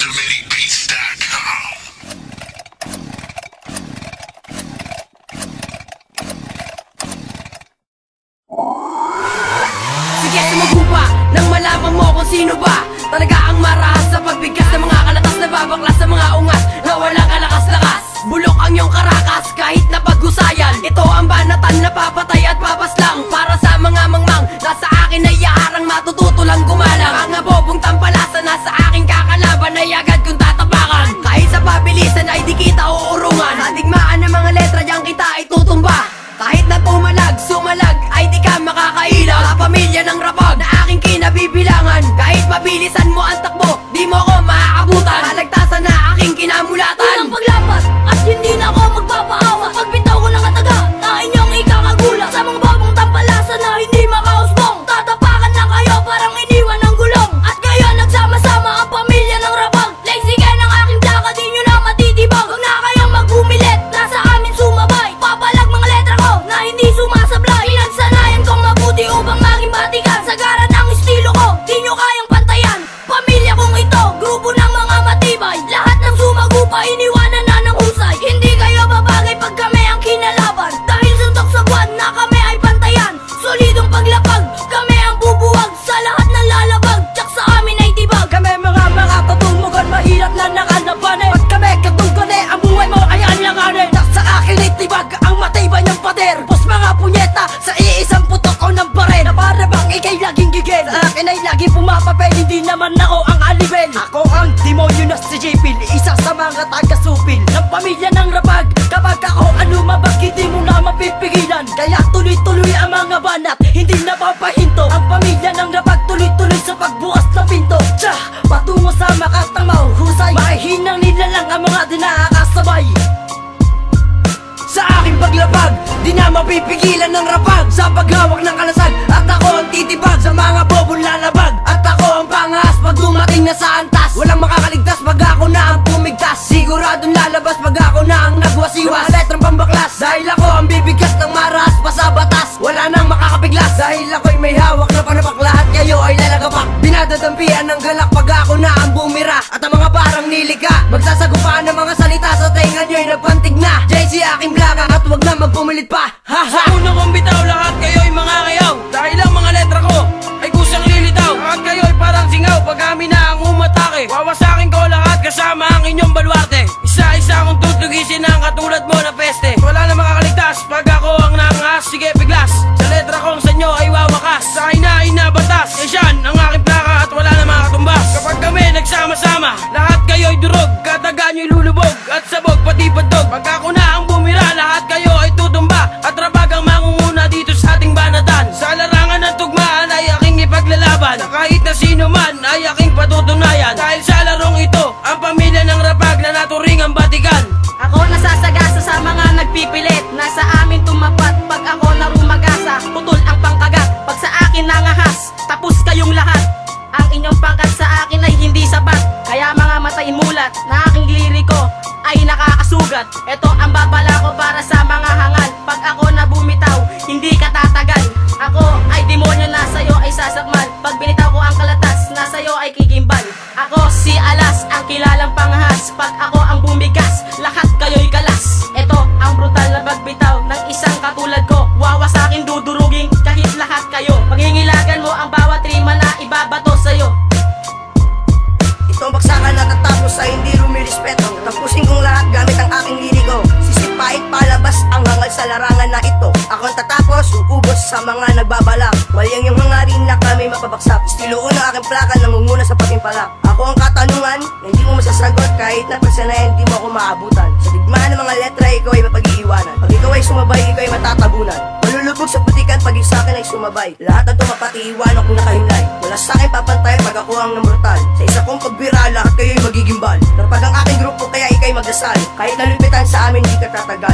DillyBeats.com. Sige, sumugupa nang malaman mo kung sino ba talaga ang marahas sa pagbigkas ng mga kalatas na babaklas sa mga ungas na walang kalakas-lakas. Bulok ang iyong karakas kahit na paghusayan. Ito ang banatan na papatay at papaslang para sa mga mangmang. Nasa akin ay yaharang matututo lang gumalang. Ang abobong tampalasa nasa aking kakalaban ay agad kong tatapakan. Kahit sa pabilisan ay di kita uurungan. Sa digmaan ng mga letra diyang kita ay tutumba. Kahit na pumalag, sumalag ay di ka makakailang. Sa pamilya ng rapag na aking kinabibilangan. Kahit mabilisan mo ang takbo, di mo ko maaabutan. Kalagtasan na aking kinamulatan. Unang paglapas at hindi na ako magpapaawa. Pagbitaw ko ng kataga na inyong ikakagulang. Sa mga babong tampalasa na hindi makausbong. Tatapakan na kayo parang iniwan ng gulong. At ngayon nagsama-sama ang pamilya ng rapag. Lexigan ng aking plaka, di nyo na matitibag. Huwag na kayong magbumilit, nasa amin sumabay. Papalag mga letra ko na hindi sumasablay. Pinagsanayan kong mabuti upang maging batikan. Sagaran ang estilo ko, di nyo kayang pantayan. Pamilya kong ito, grupo ng mga matibay. Lahat ng sumagupa, iniwanan na ng husay. Hindi kayo babagay pag kami ang kinalaban. Dahil suntok sa buwan na kami ay pantayan. Solidong paglapag, kami ang bubuwag. Sa lahat ng lalabag, tsak sa amin ay tibag. Kami mga katulmugan, mahirap na nakalabanin. Ba't kami katungkone, ang buhay mo ay alanganin. Sa akin ay tibag, ang matibay ng pader. Pos mga punyeta, sa iisang putok o ng baril. Na para bang ikay laging gigil. Sa akin ay laging pumapapel, hindi naman ako ang alibel. Ako ang demonyo na si J-Pil, isa sa mga taga-supil ng pamilya ng rapag. Kapag ako ang lumabag, hindi mo na mapipigilan. Kaya tuloy-tuloy ang mga banat, hindi napapahinto. Ang pamilya ng rapag, tuloy-tuloy sa pagbukas ng pinto. Tsa, patungo sa makatamaw, husay. Mahihinang nila lang ang mga di nakakasabay. Sa aking paglapag, di na mapipigilan ng rapag. Sa paghawak ng kalasag, at ako ang titibag. Sa mga bobong lalabag, at ako ang pangas pag dumating na sa antas. Walang makakaligtas pag ako na ang pumigtas. Siguradong lalabas pag ako na ang nagwasiwas. Mga letrang pambaklas, dahil ako ang bibigkas ng maras pa sa batas. Wala nang makakapiglas, dahil ako'y may hawak na panapak. Lahat kayo ay lalagapak. Dinadadampian ng galak pag ako na ang bumira. At ang mga parang nilika, magsasagupaan ng mga salita sa tenga nyo'y nagpantig na. JC aking blaka at wag na magpumilit pa. Sa unang kong bitaw, lahat kayo'y mga kayaw. Dahil ang mga letra ko ay kusang lilitaw. Lahat kayo'y parang singaw pag kami na ang umatake. Wawasakin ko lahat kasama ang inyong baluarte. Isa-isa akong tutugisin ang katulad mo na peste. Wala na makakaligtas pag ako ang nangas. Sige biglas, sa letra kong sa inyo ay wawakas. Sa akin na inabatas, yan ang aking plaka at wala na makatumbas. Kapag kami nagsama-sama, lahat kayo'y durog. Kataga nyo'y lulubog at sabog pati patog. Pag ako na ang bumira, lahat kayo ay tutumba. At rabag ang mangunguna dito sa ating banatan. Sa larangan ng tugmaan ay aking ipaglalaban. Kahit na sino man ay aking patutunayan. Dahil sa larong ito, ang pamilya ng rapag na naturing ang batikan. Ako nasasagasa sa mga nagpipilit. Nasa amin tumapat pag ako narumagasa. Putol ang pangkagat pag sa akin nangahas. Tapos kayong lahat. Ang inyong pangkat sa akin ay hindi sapat. Kaya mga matay mulat na aking liriko ay nakakasugat. Ito ang babala ko para sa mga hangal. Pag ako na bumitaw, hindi ka tatagal. Ako ay demonyo na sa'yo ay sasakmal. Pag binitaw ko ang kalatas, na sa'yo ay kikimbal. Ako si Alas, ang kilalang panghas. Pag ako ang bumigas, lahat kayo'y kalas. Ito ang brutal na pagbitaw ng isang katulad ko. Wawasakin, dudurugin kahit lahat kayo. Paghingilagan mo ang bawat rima na ibabato sa'yo. Itong baksakan natatapos sa hindi rumirespeto. Tapusin kong lahat gamit ang aking liriko. Sisipait palabas ang hangal sa larangan na ito. Ako ang tatapos, uubos sa mga nagbabalak. Mali ang iyong hangarin na kami mapabaksak. Estilo ng aking plaka nangunguna sa patimpalak. Ako ang katanungan na hindi mo masasagot. Kahit na pagsanayan hindi mo ako maabutan. Sa digmaan ng mga letra ikaw ay mapag-iiwanan. Pag ikaw ay sumabay, ikaw ay matatabunan. Malulubog sa putikan pag sa akin ay sumabay. Lahat ng tumapati iwanan kong nakahimlay. Wala sa akin papantay pag ako ang namrutal. Sa isa kong pagbira, lahat kayo'y magigimbal. Kapag ang aking grupo kaya ikay magdasal. Kahit nalupitan sa amin, di ka tatagal.